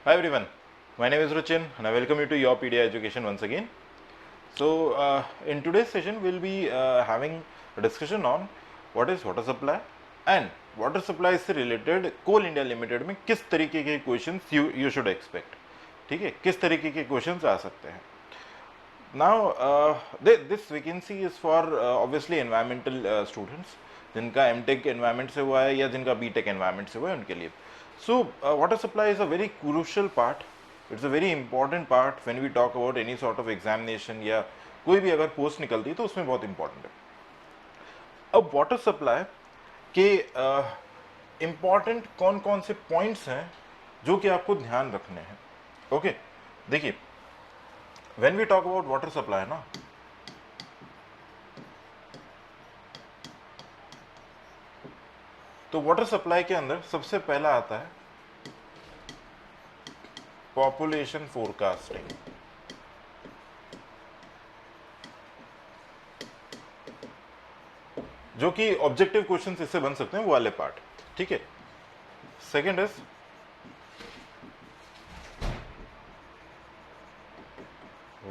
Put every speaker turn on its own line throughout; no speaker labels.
Hi everyone, my name is Ruchin and I welcome you to your PDI Education once again. So in today's session we'll be having a discussion on what is water supply and water supply से related Coal India Limited में किस तरीके के questions you should expect, ठीक है, किस तरीके के questions आ सकते हैं. Now this vacancy is for obviously environmental students जिनका MTech environment से हुआ है या जिनका BTech environment से हुआ है उनके लिए. So water supply is a very crucial part. It's a very important part when we talk about any sort of examination या कोई भी अगर पोस्ट निकलती है तो उसमें बहुत इंपॉर्टेंट है. अब वाटर सप्लाई के इंपॉर्टेंट कौन कौन से पॉइंट्स हैं जो कि आपको ध्यान रखने हैं. ओके, देखिए, when we talk about water supply ना, तो वाटर सप्लाई के अंदर सबसे पहला आता है पॉपुलेशन फोरकास्टिंग. जो कि ऑब्जेक्टिव क्वेश्चन इससे बन सकते हैं वो वाले पार्ट, ठीक है. Second is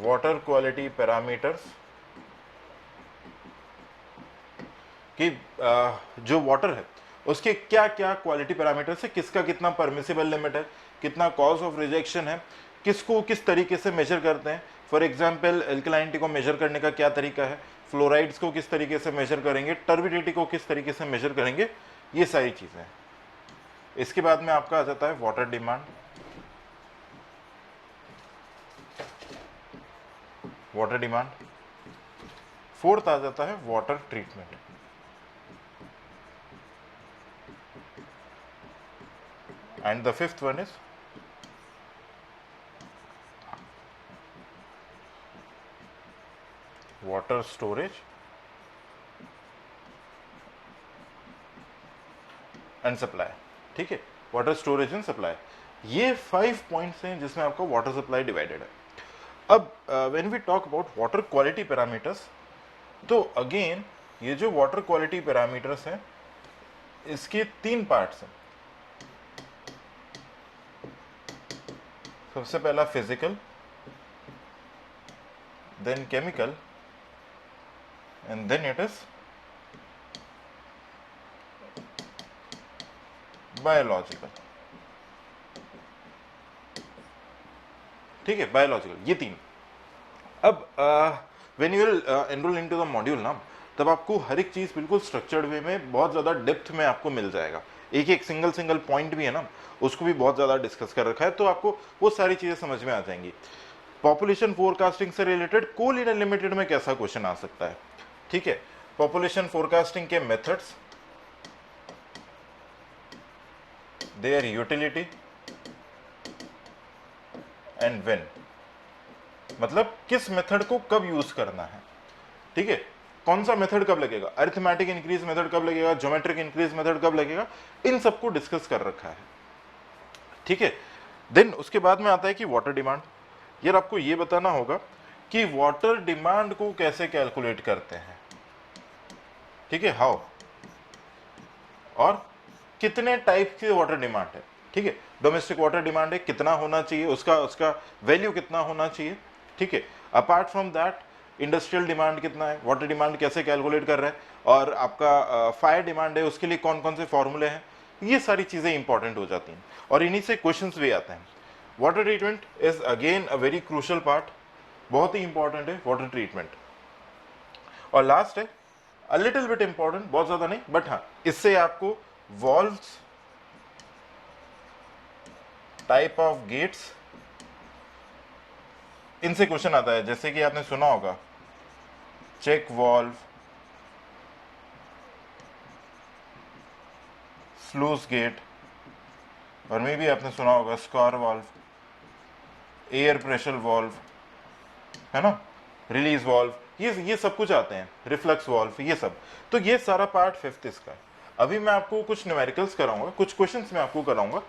water quality parameters, कि जो वाटर है उसके क्या क्या क्वालिटी पैरामीटर्स है, किसका कितना परमिसिबल लिमिट है, कितना कॉज ऑफ रिजेक्शन है, किसको किस तरीके से मेजर करते हैं. फॉर एग्जांपल एल्कलाइनिटी को मेजर करने का क्या तरीका है, फ्लोराइड्स को किस तरीके से मेजर करेंगे, टर्बिडिटी को किस तरीके से मेजर करेंगे, ये सारी चीजें हैं. इसके बाद में आपका आ जाता है water demand, water demand. Fourth आ जाता है water treatment. And the fifth one is water storage and supply. ठीक है, वाटर स्टोरेज एंड सप्लाई, ये 5 पॉइंट्स हैं जिसमें आपका वाटर सप्लाई डिवाइडेड है. अब when we talk about water quality parameters, तो अगेन ये जो वाटर क्वालिटी पैरामीटर्स हैं इसके 3 पार्ट्स हैं. सबसे पहला physical, then chemical and then it is biological. ठीक है, बायोलॉजिकल, ये 3. अब when you will enrol into the module ना, तब आपको हर एक चीज बिल्कुल स्ट्रक्चर्ड वे में बहुत ज्यादा डेप्थ में आपको मिल जाएगा. एक एक सिंगल पॉइंट भी है ना, उसको भी बहुत ज्यादा डिस्कस कर रखा है, तो आपको वो सारी चीजें समझ में आ जाएंगी. पॉपुलेशन फोरकास्टिंग से रिलेटेड कोल इंडिया लिमिटेड में कैसा क्वेश्चन आ सकता है, ठीक है. पॉपुलेशन फोरकास्टिंग के methods, their utility and when, मतलब किस मेथड को कब यूज करना है, ठीक है, कौन सा मेथड कब लगेगा, अरिथमेटिक इंक्रीज मेथड कब लगेगा, ज्योमेट्रिक इंक्रीज मेथड कब लगेगा, इन सबको डिस्कस कर रखा है, ठीक है. देन उसके बाद में आता है कि वाटर डिमांड. यार आपको ये बताना होगा कि वाटर डिमांड को कैसे कैलकुलेट करते हैं, ठीक है, हाउ, और कितने टाइप की वाटर डिमांड है, ठीक है. डोमेस्टिक वाटर डिमांड है, कितना होना चाहिए, उसका वैल्यू कितना होना चाहिए, ठीक है. Apart from that industrial demand कितना है, वाटर डिमांड कैसे कैलकुलेट कर रहे हैं, और आपका फायर डिमांड है, उसके लिए कौन कौन से फॉर्मूले हैं, ये सारी चीजें इंपॉर्टेंट हो जाती हैं और इन्हीं से क्वेश्चंस भी आते हैं. Water treatment is again a very crucial part, बहुत ही इंपॉर्टेंट है वाटर ट्रीटमेंट. और लास्ट है अ लिटिल बिट इंपॉर्टेंट, बहुत ज्यादा नहीं, बट हाँ, इससे आपको वॉल्व्स, टाइप ऑफ गेट्स, इनसे क्वेश्चन आता है. जैसे कि आपने सुना होगा चेक वॉल्व, स्लूस गेट, और मे भी आपने सुना होगा square valve, air pressure valve, है ना, रिलीज वॉल्व, ये सब कुछ आते हैं, रिफ्लक्स वॉल्व, ये सब. तो ये सारा पार्ट 5th इसका है. अभी मैं आपको कुछ न्यूमेरिकल्स कराऊंगा, कुछ क्वेश्चंस मैं आपको कराऊंगा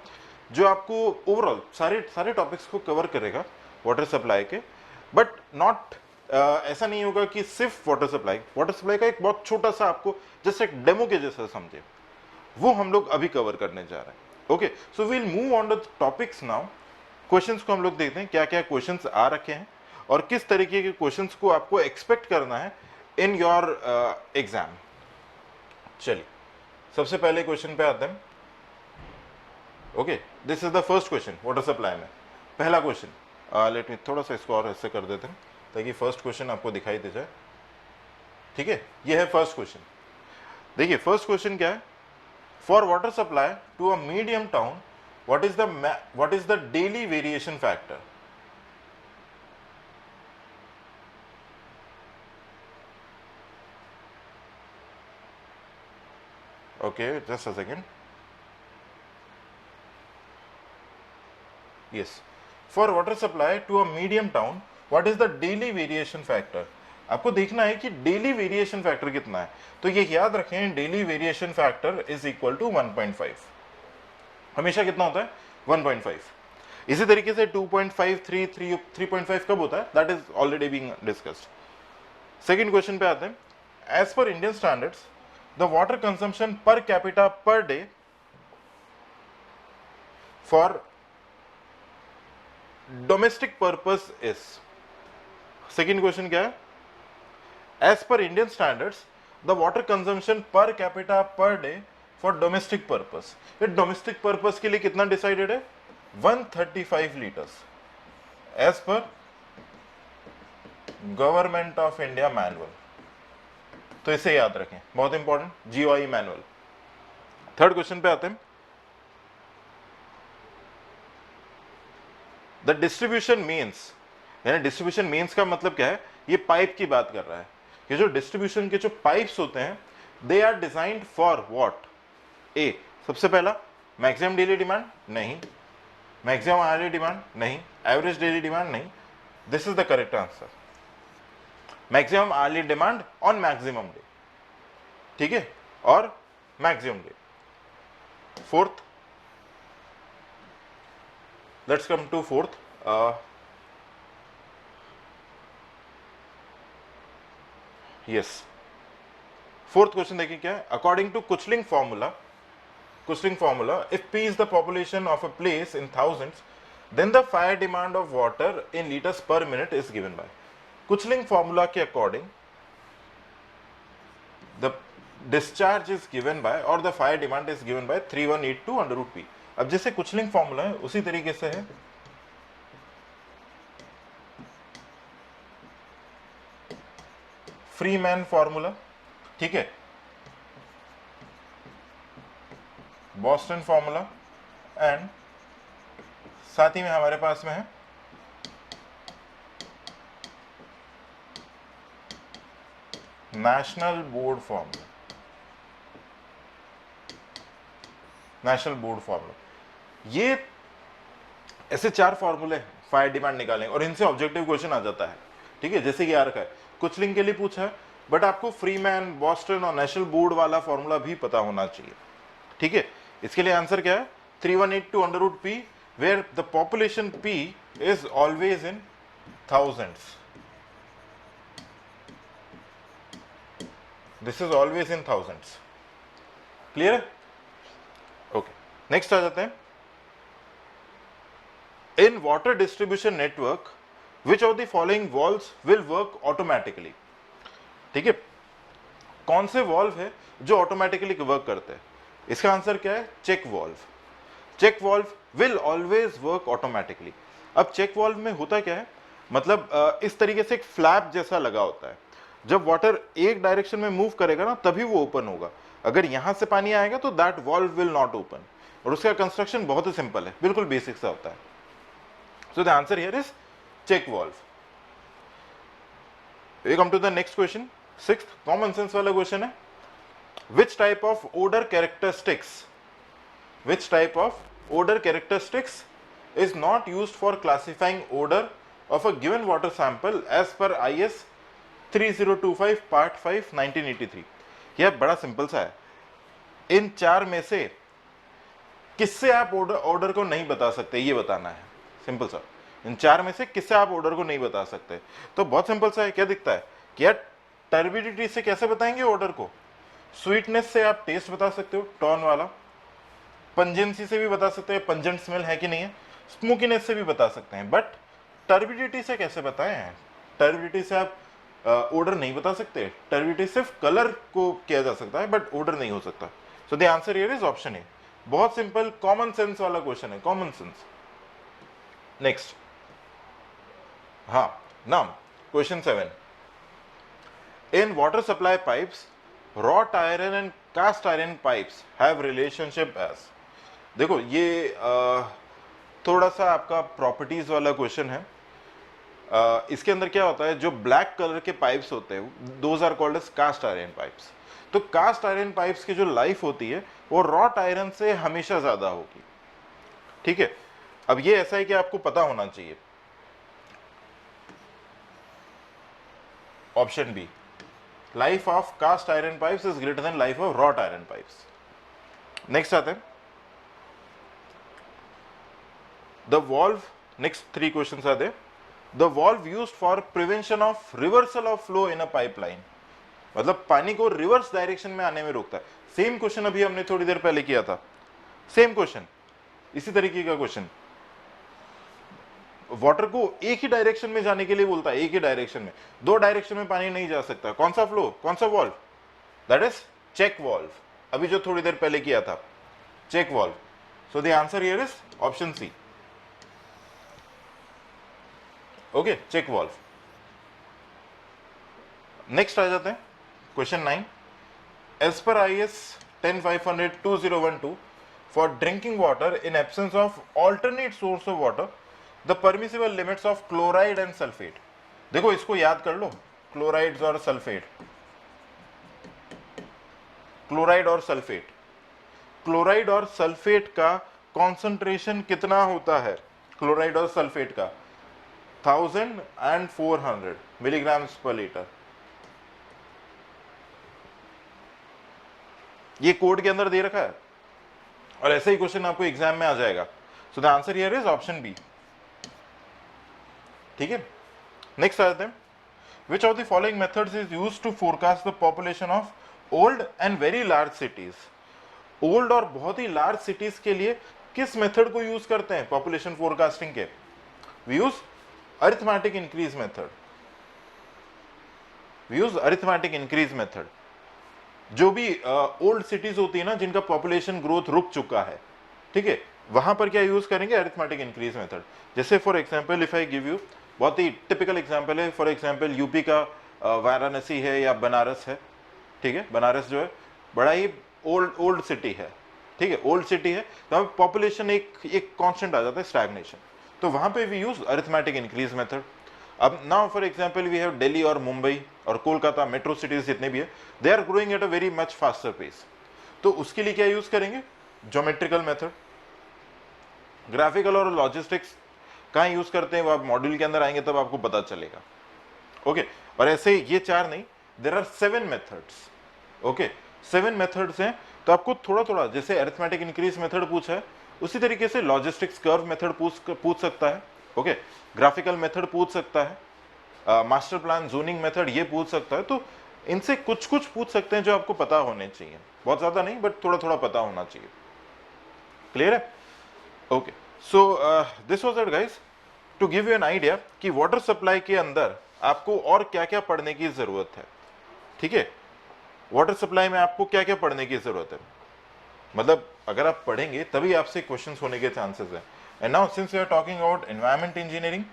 जो आपको ओवरऑल सारे टॉपिक्स को कवर करेगा वाटर सप्लाई के. बट नॉट ऐसा नहीं होगा कि सिर्फ वाटर सप्लाई का एक बहुत छोटा सा आपको जस्ट एक डेमो के जैसा समझे, वो हम लोग अभी कवर करने जा रहे हैं. Okay, so we'll move on the topics now. Questions को हम लोग देखते हैं क्या क्या क्वेश्चंस आ रखे हैं और किस तरीके के क्वेश्चंस को आपको एक्सपेक्ट करना है इन योर एग्जाम। चलिए सबसे पहले क्वेश्चन पे आते हैं। Okay, this is the first question water supply में पहला क्वेश्चन। लेट मी थोड़ा सा इसको और ऐसे कर देते हैं ताकि फर्स्ट क्वेश्चन आपको दिखाई दे जाए। ठीक है, ये है फर्स्ट क्वेश्चन। देखिए फर्स्ट क्वेश्चन क्या है, for water supply to a medium town what is the daily variation factor? Okay, just a second. Yes, for water supply to a medium town what is the daily variation factor? आपको देखना है कि daily variation factor कितना है। तो ये याद रखें, daily variation factor is equal to 1.5। हमेशा कितना होता है 1.5। इसी तरीके से 2.5, 3.5 कब होता है, that is already being discussed. Second question पे आते हैं। As per Indian standards the water consumption per capita per day for domestic purpose is. Second question क्या है, as per Indian standards the water consumption per capita per day for domestic purpose. ये domestic purpose के लिए कितना decided है, 135 litres as per government of India manual. तो इसे याद रखें, बहुत important, GOI manual. Third question पे आते हैं। द डिस्ट्रीब्यूशन मीन्स, यानी डिस्ट्रीब्यूशन मीन्स का मतलब क्या है, ये पाइप की बात कर रहा है। ये जो डिस्ट्रीब्यूशन के जो पाइप्स होते हैं they are designed for what. A, सबसे पहला मैक्सिमम डेली डिमांड नहीं, मैक्सिमम आवर्ली डिमांड नहीं, एवरेज डेली डिमांड नहीं। This is the correct answer, maximum hourly demand on maximum day. ठीक है, और maximum day. Fourth, let's come to fourth. Yes, fourth question देखिए क्या है। According to Kuichling formula, if P is the population of a place in thousands, then the fire demand of water in liters per minute is given by। Kuichling formula के according the discharge is given by or the fire demand is given by 3182 under root P। अब जैसे कुचलिंग formula है उसी तरीके से है Freeman formula. ठीक है, बॉस्टन फॉर्मूला, एंड साथ ही में हमारे पास में है national board formula. National board formula, ये ऐसे चार फॉर्मूले फायर डिमांड निकालेंगे और इनसे ऑब्जेक्टिव क्वेश्चन आ जाता है। ठीक है, जैसे कि आ रखा है कुचलिंग के लिए पूछा है, बट आपको फ्रीमैन, बॉस्टन और नेशनल बोर्ड वाला फॉर्मूला भी पता होना चाहिए। ठीक है, इसके लिए आंसर क्या है, 3182 under root P, where the population P is always in thousands. This is always in thousands. Clear है? ओके, नेक्स्ट आ जाते हैं। In water distribution network which of the following valves will work automatically. ठीक है, कौन से valve है जो ऑटोमेटिकली वर्क करते हैं? इसका आंसर क्या है, check valve. Check valve will always work automatically. अब चेक वॉल्व में होता क्या है, मतलब इस तरीके से एक फ्लैप जैसा लगा होता है। जब वाटर एक डायरेक्शन में मूव करेगा ना तभी वो ओपन होगा। अगर यहां से पानी आएगा तो that valve will not open. और उसका कंस्ट्रक्शन बहुत ही सिंपल है, बिल्कुल बेसिक सा होता है। So the answer here is check valve. We come to the next question, sixth common sense वाला क्वेश्चन है। Which type of odor characteristics is not used for classifying odor of a given water sample as per IS 3025 part 5 1983? यह बड़ा simple सा है। इन चार में से किससे आप ऑर्डर को नहीं बता सकते, ये बताना है। सिंपल सा, इन चार में से किससे आप ऑर्डर को नहीं बता सकते? तो बहुत सिंपल सा है। क्या दिखता है कि यार टर्बिडिटी से कैसे बताएंगे ऑर्डर को? स्वीटनेस से आप टेस्ट बता सकते हो, टॉन वाला। पंजेंसी से भी बता सकते हो पंजेंट स्मेल है कि नहीं है। स्मोकीनेस से भी बता सकते हैं, बट टर्बिडिटी से कैसे बताएं? टर्बिडिटी से आप ओडर नहीं बता सकते। टर्बिडिटी सिर्फ कलर को किया जा सकता है, बट ओडर नहीं हो सकता। सो the answer here is option A. बहुत सिंपल कॉमन सेंस वाला क्वेश्चन है, कॉमन सेंस। नेक्स्ट, हाँ now question 7, in water supply pipes wrought iron and cast iron pipes have relationship as। देखो ये थोड़ा सा आपका प्रॉपर्टीज वाला क्वेश्चन है। इसके अंदर क्या होता है, जो ब्लैक कलर के पाइप्स होते हैं those are called as cast iron pipes. तो कास्ट आयरन पाइप्स की जो लाइफ होती है वो रॉट आयरन से हमेशा ज्यादा होगी, ठीक है। अब ये ऐसा है कि आपको पता होना चाहिए। Option B, life of cast iron pipes is greater than life of wrought iron pipes. Next आते हैं द वॉल्व। नेक्स्ट 3 क्वेश्चंस आते हैं। The valve used for prevention of reversal of flow in a pipeline, मतलब पानी को reverse direction में आने में रोकता है। सेम क्वेश्चन अभी हमने थोड़ी देर पहले किया था, सेम क्वेश्चन, इसी तरीके का क्वेश्चन। वाटर को एक ही डायरेक्शन में जाने के लिए बोलता है, एक ही डायरेक्शन में, 2 डायरेक्शन में पानी नहीं जा सकता। कौन सा फ्लो, कौन सा valve? That is check valve, अभी जो थोड़ी देर पहले किया था, check valve. So the answer here is option C. Okay, check valve. Next आ जाते हैं क्वेश्चन 9, एज पर IS 10500-2012 for drinking water in absence of alternate source of water the permissible limits of chloride and sulphate. देखो इसको याद कर लो, chlorides और सल्फेट, क्लोराइड और सल्फेट। क्लोराइड और सल्फेट का कॉन्सेंट्रेशन कितना होता है? क्लोराइड और सल्फेट का 1000 and 400 मिलीग्राम्स पर लीटर। ये कोड के अंदर दे रखा है और ऐसे ही क्वेश्चन आपको एग्जाम में आ जाएगा। So the answer here is option B, ठीक है। नेक्स्ट आ जाते हैं, which of the following methods is used to forecast the population of old and very large cities. Old और बहुत ही लार्ज सिटीज के लिए किस मेथड को यूज करते हैं पॉपुलेशन फोरकास्टिंग के? We use arithmetic increase method, we use arithmetic increase method. जो भी ओल्ड सिटीज होती है ना जिनका पॉपुलेशन ग्रोथ रुक चुका है, ठीक है, वहां पर क्या यूज करेंगे? Arithmetic increase method. जैसे for example if I give you, बहुत ही टिपिकल एग्जांपल है, फॉर एग्जांपल यूपी का वाराणसी है या बनारस है, ठीक है। बनारस जो है बड़ा ही ओल्ड सिटी है, ठीक है, ओल्ड सिटी है, तो पॉपुलेशन एक कांस्टेंट आ जाता है, स्टैग्नेशन। तो वहां पे we use arithmetic increase method. अब now for example we have Delhi और मुंबई और कोलकाता, मेट्रो सिटीज जितने भी है, they are growing at a very much faster pace. तो उसके लिए क्या यूज करेंगे? Geometrical method. ग्राफिकल और लॉजिस्टिक्स कहाँ यूज करते हैं वो आप मॉड्यूल के अंदर आएंगे तब आपको पता चलेगा, ओके। और ऐसे ये 4 नहीं, there are 7 methods, okay, 7 methods हैं। तो आपको थोड़ा थोड़ा, जैसे अरिथमेटिक इंक्रीज मेथड पूछा है उसी तरीके से लॉजिस्टिक्स कर्व मेथड पूछ सकता है, ओके, ग्राफिकल मेथड पूछ सकता है, मास्टर प्लान जोनिंग मेथड ये पूछ सकता है। तो इनसे कुछ कुछ पूछ सकते हैं जो आपको पता होने चाहिए, बहुत ज्यादा नहीं बट थोड़ा थोड़ा पता होना चाहिए। क्लियर है? Okay, so this was it guys, to give you an idea कि वाटर सप्लाई के अंदर आपको और क्या क्या पढ़ने की जरूरत है, ठीक है। वाटर सप्लाई में आपको क्या क्या पढ़ने की जरूरत है, मतलब अगर आप पढ़ेंगे तभी आपसे क्वेश्चंस होने के चांसेस हैं। And now since we are talking about environment engineering,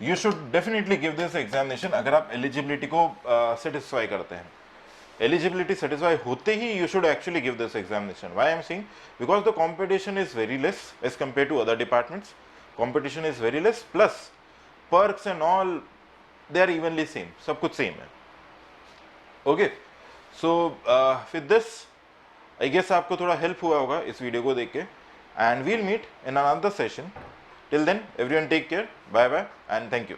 you should definitely give this examination अगर आप एलिजिबिलिटी को सेटिस्फाई करते हैं। एलिजिबिलिटी सेटिस्फाई होते ही you should actually give this examination. Why I am saying? Because the competition is very less as compared to other departments. Competition is very less, plus perks and all they are evenly same. सब कुछ same है, okay. So with this I guess आपको थोड़ा help हुआ होगा इस video को देख के, and we'll meet in another session. Till then everyone take care, bye bye and thank you.